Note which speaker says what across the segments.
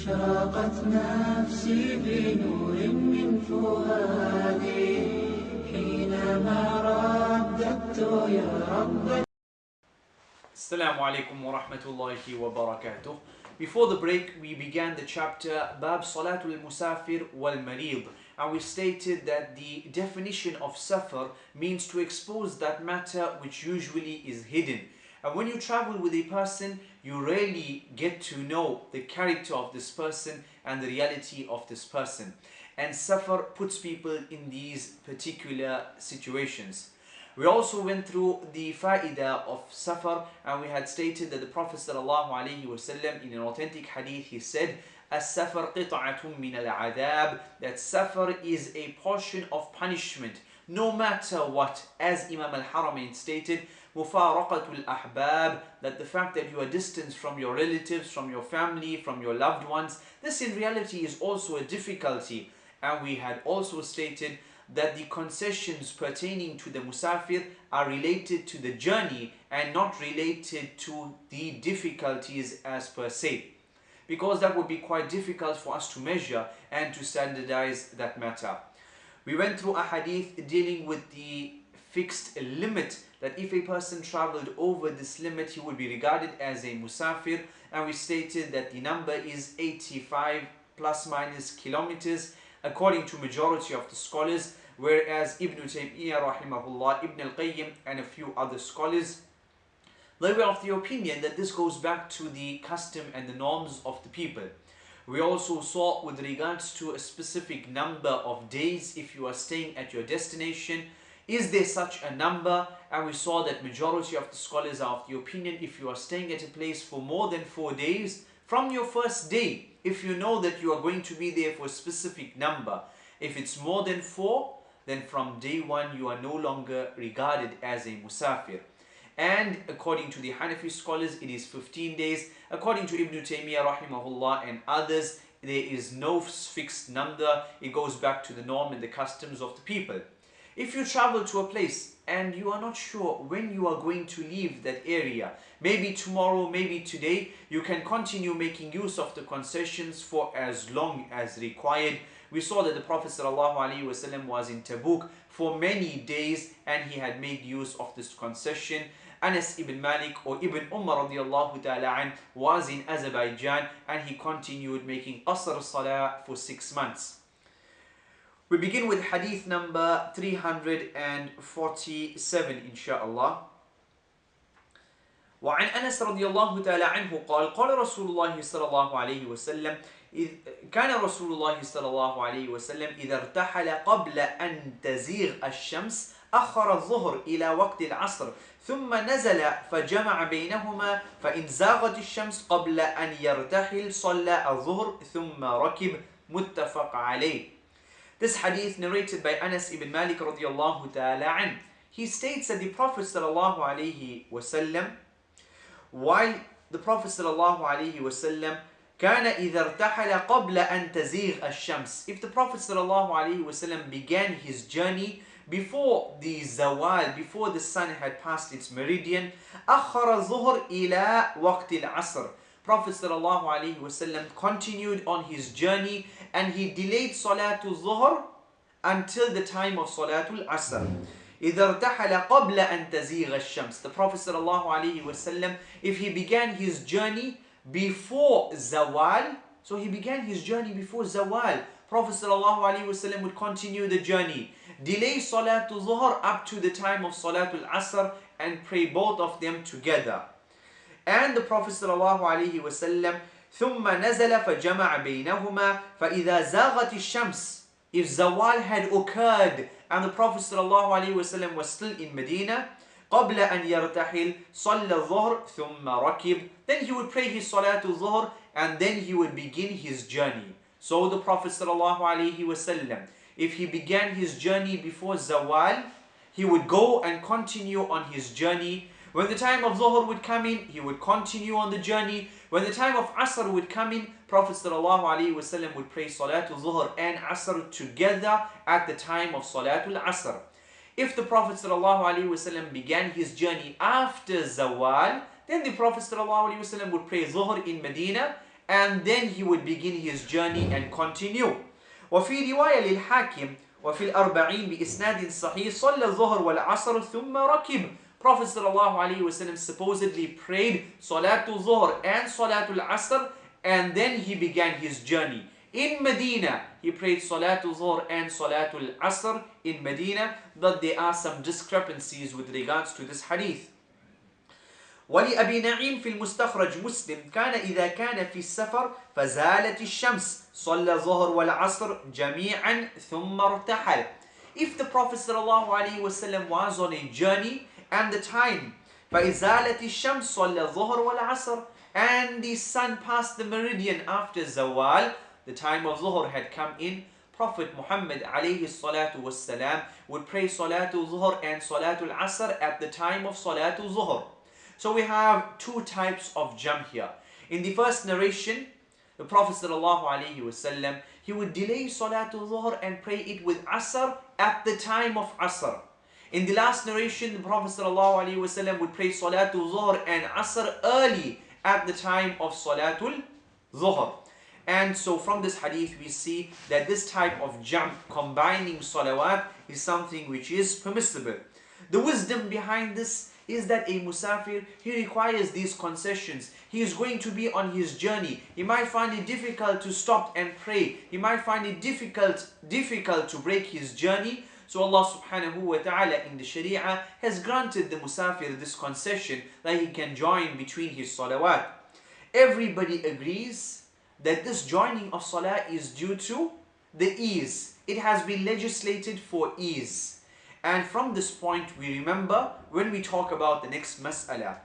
Speaker 1: أشرقت نفسي بنور من فؤادي حينما رددت يا رب.
Speaker 2: Assalamu alaikum wa rahmatullahi wa barakatuh. Before the break, we began the chapter Bab Salatul Musafir wal Marid, and we stated that the definition of Safar means to expose that matter which usually is hidden. And when you travel with a person, you rarely get to know the character of this person and the reality of this person. And Safar puts people in these particular situations. We also went through the fa'idah of Safar, and we had stated that the Prophet ﷺ in an authentic hadith, he said, As-Safar qit'atun min al-adab, that Safar is a portion of punishment, no matter what. As Imam al-Haramain stated, Mufaraqatul ahbab, that the fact that you are distanced from your relatives, from your family, from your loved ones, this in reality is also a difficulty. And we had also stated that the concessions pertaining to the musafir are related to the journey and not related to the difficulties as per se, because that would be quite difficult for us to measure and to standardize that matter. We went through a hadith dealing with the fixed limit, that if a person traveled over this limit, he would be regarded as a musafir, and we stated that the number is 85 plus minus kilometers according to majority of the scholars, whereas Ibn Taymiyyah rahimahullah, Ibn al-Qayyim and a few other scholars, they were of the opinion that this goes back to the custom and the norms of the people. We also saw with regards to a specific number of days if you are staying at your destination, is there such a number? And we saw that majority of the scholars are of the opinion if you are staying at a place for more than 4 days, from your first day, if you know that you are going to be there for a specific number, if it's more than 4, then from day 1 you are no longer regarded as a musafir. And according to the Hanafi scholars, it is 15 days. According to Ibn Taymiyyah rahimahullah and others, there is no fixed number. It goes back to the norm and the customs of the people. If you travel to a place and you are not sure when you are going to leave that area, maybe tomorrow, maybe today, you can continue making use of the concessions for as long as required. We saw that the Prophet ﷺ was in Tabuk for many days and he had made use of this concession. Anas ibn Malik or Ibn Umar radiallahu ta'ala was in Azerbaijan and he continued making Qasr Salah for 6 months. We begin with hadith number 347 inshallah. وعن أنس رضي الله تعالى عنه قال قال رسول الله صلى الله عليه وسلم كان رسول الله صلى الله عليه وسلم إذا ارتحل قبل أن تزيغ الشمس أخر الظهر إلى وقت العصر ثم نزل فجمع بينهما فإن زاغت الشمس قبل أن يرتحل صلى الظهر ثم ركب متفق عليه. This hadith narrated by Anas ibn Malik radiallahu ta'ala an. He states that the Prophet sallallahu alayhi wasallam, while the Prophet sallallahu alayhi wasallam كان إذا ارتحل قبل أن تزيغ الشمس, if the Prophet sallallahu alayhi wasallam began his journey before the zawal, before the sun had passed its meridian, أخر الظهر إلى وقت العصر, Prophet sallallahu alayhi wasallam continued on his journey and he delayed Salatul Zuhr until the time of Salatul Asr. إذا ارتحل قبل أن تزيغ الشمس, the Prophet sallallahu alayhi wasallam, if he began his journey before Zawal, so he began his journey before Zawal, Prophet sallallahu alayhi wasallam would continue the journey, delay Salatul Zuhr up to the time of Salatul Asr and pray both of them together. And the Prophet sallallahu alayhi wasallam ثم نزل فجمع بينهما فإذا زاغت الشمس, if Zawal had occurred and the Prophet sallallahu alayhi wasallam was still in Medina, قبل أن يرتحل صلى الظهر ثم ركب, then he would pray his Salatul Zuhr and then he would begin his journey. So the Prophet sallallahu alayhi wasallam, if he began his journey before Zawal, he would go and continue on his journey. When the time of Zuhr would come in, he would continue on the journey. When the time of Asr would come in, Prophet ﷺ would pray Salatul Zuhr and Asr together at the time of Salatul Asr. If the Prophet ﷺ began his journey after Zawal, then the Prophet ﷺ would pray Zuhr in Medina and then he would begin his journey and continue. وفي رواية للحاكم وفي الأربعين بإسناد صحيح صلى الظهر والعصر ثم ركب. Prophet ﷺ supposedly prayed Salatul Zuhr and Salatul Asr, and then he began his journey. In Medina, he prayed Salatul Zuhr and Salatul Asr in Medina, but there are some discrepancies with regards to this hadith. ولأبي نعيم في المستخرج مسلم كان إذا كان في السفر فزالت الشمس صلى الظهر والعصر جميعا ثم ارتحل. If the Prophet ﷺ was on a journey and the time فإزالت الشمس صلى الظهر والعصر, and the sun passed the meridian after zawal, the time of Zuhr had come in, Prophet Muhammad ﷺ would pray Salatul Zuhr and Salatul Asr at the time of Salatul Zuhr. So we have two types of jam here. In the first narration, the Prophet ﷺ, he would delay Salatul Zuhr and pray it with Asr at the time of Asr. In the last narration, the Prophet ﷺ would pray Salatul Zuhr and Asr early at the time of Salatul Zuhr. And so from this hadith we see that this type of jam, combining salawat, is something which is permissible. The wisdom behind this is that a musafir, he requires these concessions. He is going to be on his journey. He might find it difficult to stop and pray. He might find it difficult to break his journey. So Allah subhanahu wa ta'ala in the Sharia has granted the musafir this concession that he can join between his salawat. Everybody agrees that this joining of salah is due to the ease. It has been legislated for ease. And from this point we remember when we talk about the next mas'ala.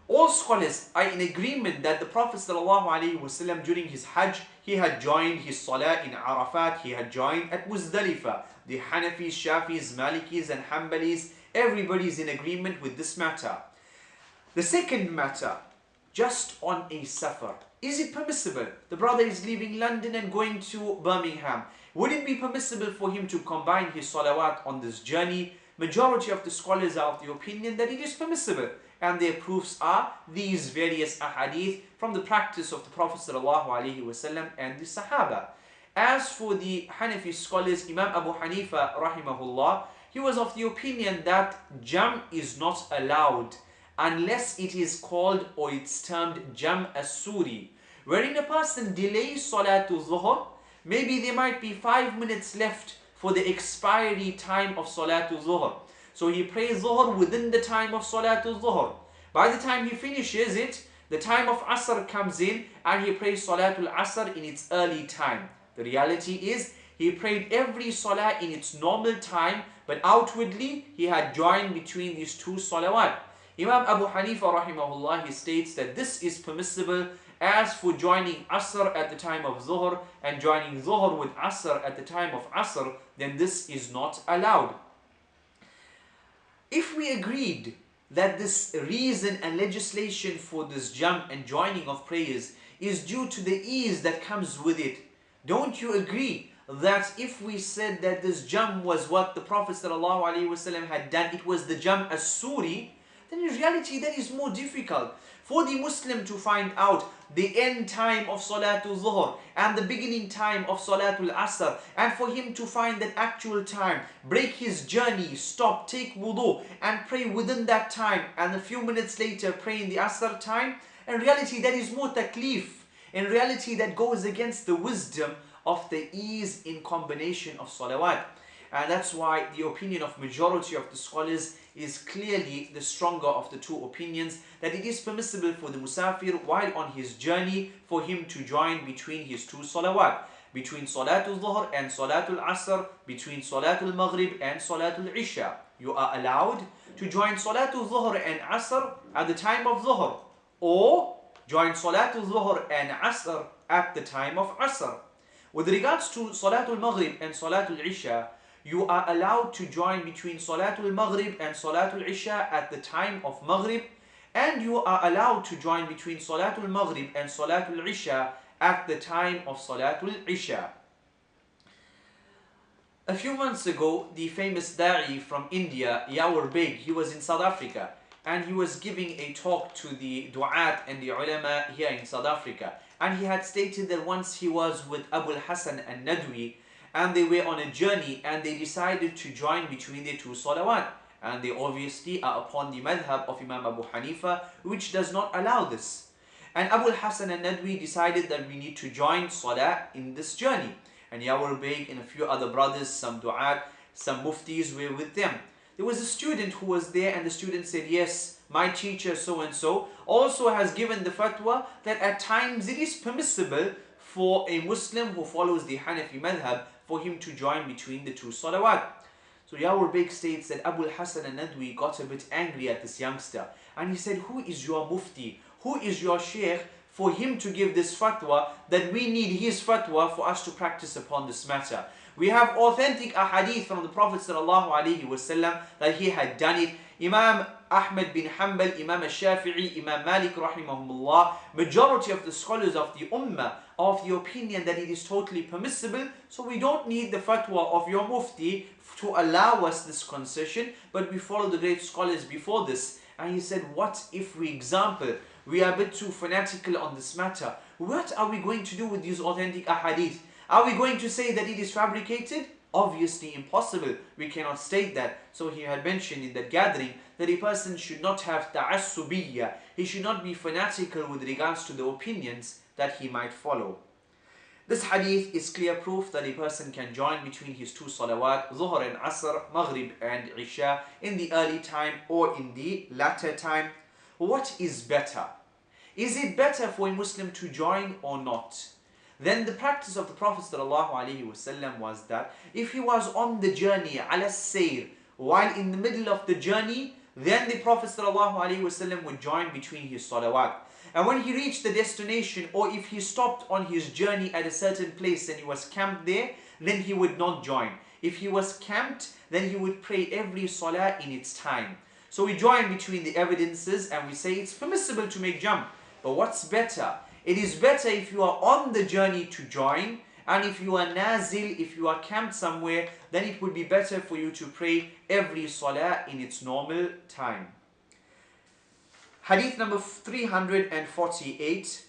Speaker 2: All scholars are in agreement that the Prophet ﷺ during his Hajj, he had joined his salah in Arafat, he had joined at Muzdalifah. The Hanafis, Shafis, Malikis and Hanbalis, everybody is in agreement with this matter. The second matter, just on a safar. Is it permissible? The brother is leaving London and going to Birmingham. Would it be permissible for him to combine his salawat on this journey? Majority of the scholars are of the opinion that it is permissible, and their proofs are these various ahadith from the practice of the Prophet ﷺ and the Sahaba. As for the Hanafi scholars, Imam Abu Hanifa rahimahullah, he was of the opinion that jam is not allowed unless it is called or it's termed jam as-suri, wherein a person delays Salatul Zuhr. Maybe there might be 5 minutes left for the expiry time of Salatul Zuhr. So he prays Zuhr within the time of Salatul Zuhr. By the time he finishes it, the time of Asr comes in and he prays Salatul Asr in its early time. The reality is he prayed every salah in its normal time, but outwardly he had joined between these two salawat. Imam Abu Hanifa rahimahullah, he states that this is permissible. As for joining Asr at the time of Zuhr and joining Zuhr with Asr at the time of Asr, then this is not allowed. If we agreed that this reason and legislation for this jam and joining of prayers is due to the ease that comes with it, don't you agree that if we said that this jam was what the Prophet ﷺ had done, it was the jam as-suri, then in reality that is more difficult. For the Muslim to find out the end time of Salatul Zuhr and the beginning time of Salatul Asr, and for him to find that actual time, break his journey, stop, take wudu and pray within that time, and a few minutes later pray in the Asr time, in reality that is more taklif. In reality that goes against the wisdom of the ease in combination of salawat. And that's why the opinion of majority of the scholars is clearly the stronger of the two opinions, that it is permissible for the musafir while on his journey for him to join between his two salawat, between Salatul Dhuhr and Salatul Asr, between Salatul Maghrib and Salatul Isha. You are allowed to join Salatul Dhuhr and Asr at the time of Dhuhr, or join Salatul Dhuhr and Asr at the time of Asr. With regards to Salatul Maghrib and Salatul Isha, you are allowed to join between Salatul Maghrib and Salatul Isha at the time of Maghrib, and you are allowed to join between Salatul Maghrib and Salatul Isha at the time of Salatul Isha. A few months ago, the famous Da'i from India, Yawar Beg, he was in South Africa, and he was giving a talk to the du'at and the ulama here in South Africa. and he had stated that once he was with Abu Hassan and Nadwi, and they were on a journey, and they decided to join between the two salawat, and they obviously are upon the madhab of Imam Abu Hanifa, which does not allow this. And Abu Hassan and Nadwi decided that we need to join salah in this journey, and Yawar Beg and a few other brothers, some du'at, some muftis were with them. There was a student who was there, and the student said, yes, my teacher so and so also has given the fatwa that at times it is permissible for a Muslim who follows the Hanafi madhab for him to join between the two salawat. So Yawar Beg states that Abu Hassan and Nadwi got a bit angry at this youngster, and he said, who is your mufti? Who is your sheikh for him to give this fatwa that we need his fatwa for us to practice upon this matter? We have authentic ahadith from the Prophet ﷺ that he had done it. Imam Ahmad bin Hanbal, Imam al-Shafi'i, Imam Malik rahimahumullah, majority of the scholars of the ummah are of the opinion that it is totally permissible. So we don't need the fatwa of your mufti to allow us this concession, but we follow the great scholars before this. And he said, what if, for example, we are a bit too fanatical on this matter? What are we going to do with these authentic ahadith? Are we going to say that it is fabricated? Obviously impossible. We cannot state that. So he had mentioned in that gathering that a person should not have ta'assubiyya. He should not be fanatical with regards to the opinions that he might follow. This hadith is clear proof that a person can join between his two salawat, Zuhr and Asr, Maghrib and Isha, in the early time or in the latter time. What is better? Is it better for a Muslim to join or not? Then the practice of the Prophet ﷺ was that if he was on the journey, ala sayr, while in the middle of the journey, then the Prophet ﷺ would join between his salawat. And when he reached the destination, or if he stopped on his journey at a certain place and he was camped there, then he would not join. If he was camped, then he would pray every salah in its time. So we join between the evidences and we say it's permissible to make jump. But what's better? It is better if you are on the journey to join, and if you are nazil, if you are camped somewhere, then it would be better for you to pray every salah in its normal time. Hadith number 348.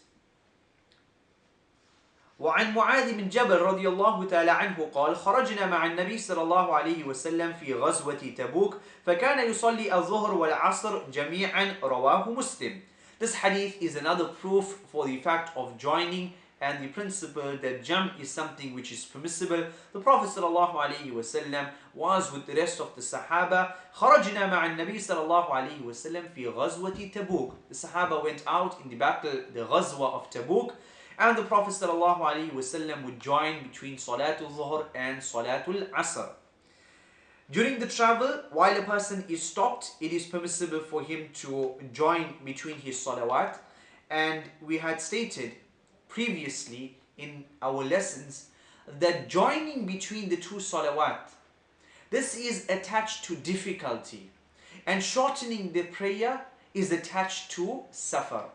Speaker 2: وعن معاذ بن جبل رضي الله تعالى عنه قال خرجنا مع النبي صلى الله عليه وسلم في غزوة تبوك فكان يصلي الظهر والعصر جميعا رواه مسلم. This hadith is another proof for the fact of joining and the principle that jam is something which is permissible. The Prophet ﷺ was with the rest of the Sahaba. خرجنا مع النبي صلى الله عليه وسلم في غزوة تبوك. The Sahaba went out in the battle, the Ghazwa of Tabuk, and the Prophet ﷺ would join between Salatul Zuhr and Salatul Asr. During the travel, while a person is stopped, it is permissible for him to join between his salawat. And we had stated previously in our lessons that joining between the two salawat, this is attached to difficulty, and shortening the prayer is attached to safar.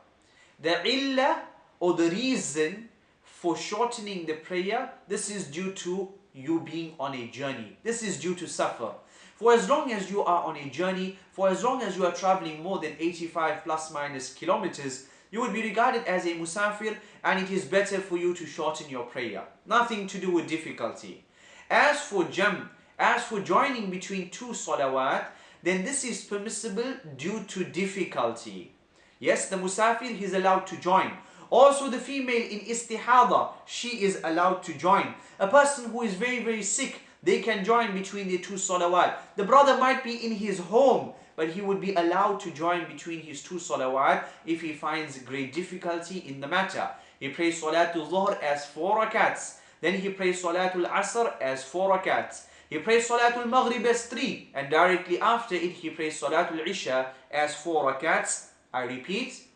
Speaker 2: The illah, or the reason for shortening the prayer, this is due to you being on a journey. This is due to safar. For as long as you are on a journey, for as long as you are traveling more than 85 plus minus kilometers, you would be regarded as a musafir, and it is better for you to shorten your prayer. Nothing to do with difficulty. As for jam, as for joining between two salawat, then this is permissible due to difficulty. Yes, the musafir is allowed to join. Also the female in istihada, she is allowed to join. A person who is very, very sick, they can join between the two salawat. The brother might be in his home, but he would be allowed to join between his two salawat if he finds great difficulty in the matter. He prays Salatul Zuhr as 4 rakats. Then he prays Salatul Asr as 4 rakats. He prays Salatul Maghrib as 3. And directly after it, he prays Salatul Isha as 4 rakats. I repeat,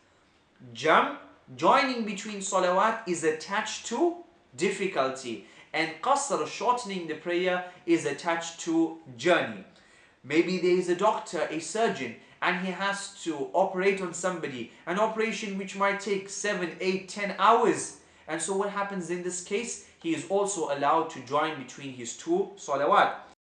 Speaker 2: joining between salawat is attached to difficulty. And qasr, shortening the prayer, is attached to journey. Maybe there is a doctor, a surgeon, and he has to operate on somebody, an operation which might take 7, 8, 10 hours. And so what happens in this case? He is also allowed to join between his two salawat.